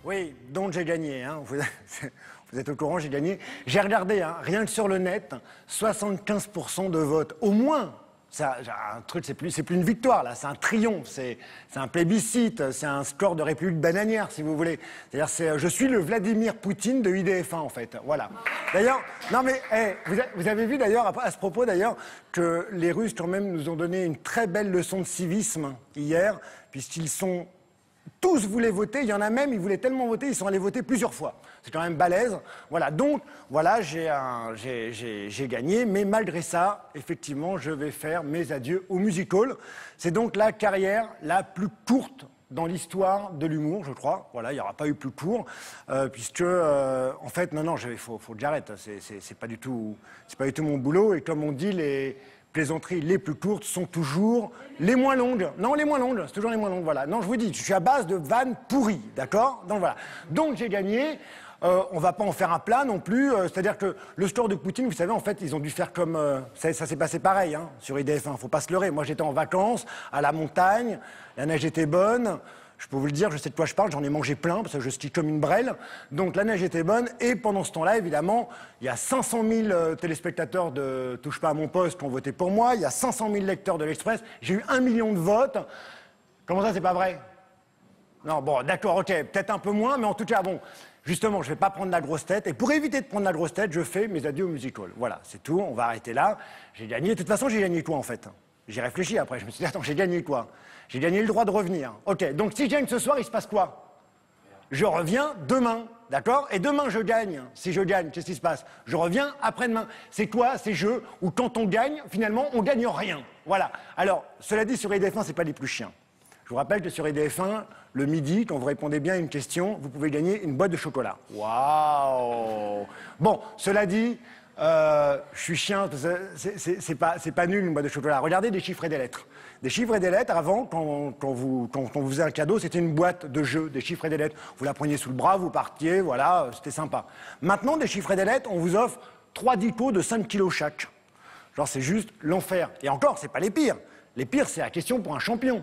Oui, donc j'ai gagné. Hein. Vous êtes au courant, j'ai gagné. J'ai regardé, hein, rien que sur le net, 75% de vote. Au moins, ça, un truc, c'est plus une victoire, là, c'est un triomphe, c'est un plébiscite, c'est un score de République bananière, si vous voulez. C'est-à-dire, je suis le Vladimir Poutine de IDF1, en fait. Voilà. D'ailleurs, non mais, vous avez vu d'ailleurs, à ce propos d'ailleurs, que les Russes, quand même, nous ont donné une très belle leçon de civisme hier, puisqu'ils sont... Tous voulaient voter, il y en a même, ils voulaient tellement voter, ils sont allés voter plusieurs fois. C'est quand même balèze. Voilà, donc, voilà, j'ai gagné, mais malgré ça, effectivement, je vais faire mes adieux au Music Hall. C'est donc la carrière la plus courte dans l'histoire de l'humour, je crois. Voilà, il n'y aura pas eu plus court, puisque, en fait, non, il faut que j'arrête. C'est pas du tout mon boulot, et comme on dit, les plaisanteries les plus courtes sont toujours les moins longues. Non, les moins longues, c'est toujours les moins longues, voilà. Non, je vous dis, je suis à base de vannes pourries, d'accord? Donc voilà. Donc j'ai gagné. On va pas en faire un plat non plus. C'est-à-dire que le score de Poutine, vous savez, en fait, ils ont dû faire comme... ça s'est passé pareil, hein, sur IDF1, faut pas se leurrer. Moi, j'étais en vacances, à la montagne, la neige était bonne. Je peux vous le dire, je sais de quoi je parle, j'en ai mangé plein, parce que je skie comme une brêle. Donc la neige était bonne, et pendant ce temps-là, évidemment, il y a 500 000 téléspectateurs de Touche pas à mon poste qui ont voté pour moi, il y a 500 000 lecteurs de l'Express, j'ai eu 1 million de votes. Comment ça, c'est pas vrai? Non, bon, d'accord, ok, peut-être un peu moins, mais en tout cas, bon, justement, je vais pas prendre la grosse tête, et pour éviter de prendre la grosse tête, je fais mes adieux au Music Hall. Voilà, c'est tout, on va arrêter là. J'ai gagné, de toute façon, j'ai gagné quoi, en fait? J'ai réfléchi après, je me suis dit, attends, j'ai gagné quoi? J'ai gagné le droit de revenir. Ok, donc si je gagne ce soir, il se passe quoi? Je reviens demain, d'accord? Et demain, je gagne. Si je gagne, qu'est-ce qui se passe? Je reviens après-demain. C'est quoi ces jeux où quand on gagne, finalement, on gagne rien? Voilà. Alors, cela dit, sur IDF1, c'est pas les plus chiens. Je vous rappelle que sur IDF1, le midi, quand vous répondez bien à une question, vous pouvez gagner une boîte de chocolat. Waouh! Bon, cela dit... je suis chien, c'est pas nul une boîte de chocolat. Regardez des chiffres et des lettres. Des chiffres et des lettres, avant, quand on vous faisait un cadeau, c'était une boîte de jeux, des chiffres et des lettres. Vous la preniez sous le bras, vous partiez, voilà, c'était sympa. Maintenant, des chiffres et des lettres, on vous offre 3 dicos de 5 kilos chaque. Genre, c'est juste l'enfer. Et encore, c'est pas les pires. Les pires, c'est la question pour un champion.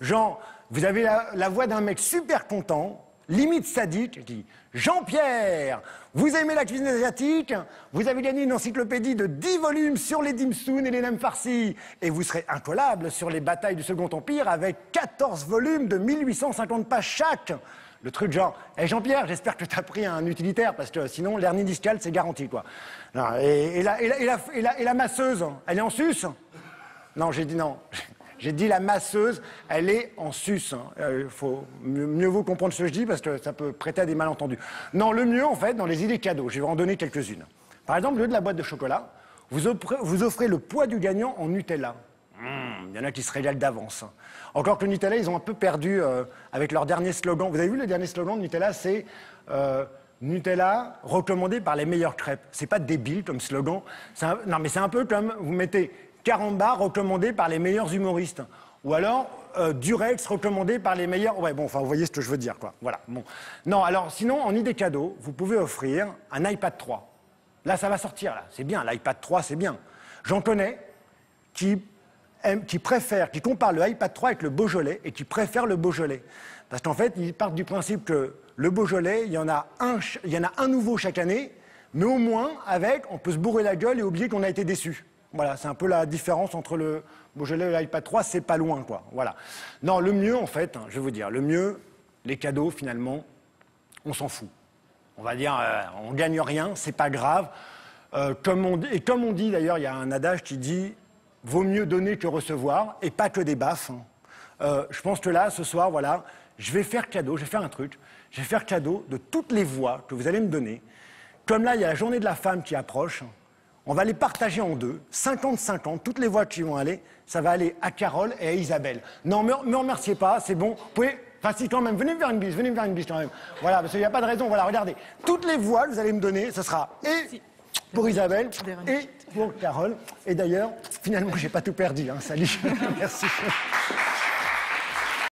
Genre, vous avez la voix d'un mec super content, limite sadique, qui dit « Jean-Pierre, vous aimez la cuisine asiatique? Vous avez gagné une encyclopédie de 10 volumes sur les dim sum et les nems farcis. Et vous serez incollable sur les batailles du Second Empire avec 14 volumes de 1850 pages chaque. » Le truc genre « Hey Jean-Pierre, j'espère que tu as pris un utilitaire, parce que sinon l'hernie discale, c'est garanti, quoi. » Et la masseuse, elle est en sus? Non, j'ai dit non. J'ai dit la masseuse, elle est en sus. Il faut mieux vous comprendre ce que je dis parce que ça peut prêter à des malentendus. Non, le mieux, en fait, dans les idées cadeaux, je vais vous en donner quelques-unes. Par exemple, au lieu de la boîte de chocolat, vous offrez le poids du gagnant en Nutella. Il y en a qui se régalent d'avance. Encore que le Nutella, ils ont un peu perdu avec leur dernier slogan. Vous avez vu le dernier slogan de Nutella, c'est Nutella recommandé par les meilleures crêpes. C'est pas débile comme slogan. Non, mais c'est un peu comme vous mettez Caramba recommandé par les meilleurs humoristes. Ou alors Durex recommandé par les meilleurs... Ouais, bon, enfin, vous voyez ce que je veux dire, quoi. Voilà, bon. Non, alors, sinon, en idée cadeau, vous pouvez offrir un iPad 3. Là, ça va sortir, là. C'est bien, l'iPad 3, c'est bien. J'en connais qui comparent le iPad 3 avec le Beaujolais et qui préfèrent le Beaujolais. Parce qu'en fait, ils partent du principe que le Beaujolais, il y en a un nouveau chaque année, mais au moins, on peut se bourrer la gueule et oublier qu'on a été déçu. Voilà, c'est un peu la différence entre le Beaujolais et l'iPad 3, c'est pas loin, quoi. Voilà. Non, le mieux, en fait, je vais vous dire, le mieux, les cadeaux, finalement, on s'en fout. On va dire, on gagne rien, c'est pas grave. Comme on dit, d'ailleurs, il y a un adage qui dit « vaut mieux donner que recevoir », et pas que des baffes. Je pense que là, ce soir, voilà, je vais faire cadeau, je vais faire un truc, je vais faire cadeau de toutes les voix que vous allez me donner. Comme là, il y a la journée de la femme qui approche. On va les partager en deux, 50-50, toutes les voix qui vont aller, ça va aller à Carole et à Isabelle. Non, me remerciez pas, c'est bon. Vous pouvez, enfin si quand même, venez me faire une bise quand même. Voilà, parce qu'il n'y a pas de raison, voilà, regardez. Toutes les voix que vous allez me donner, ce sera et pour Isabelle et pour Carole. Et d'ailleurs, finalement, j'ai pas tout perdu, hein, salut, merci.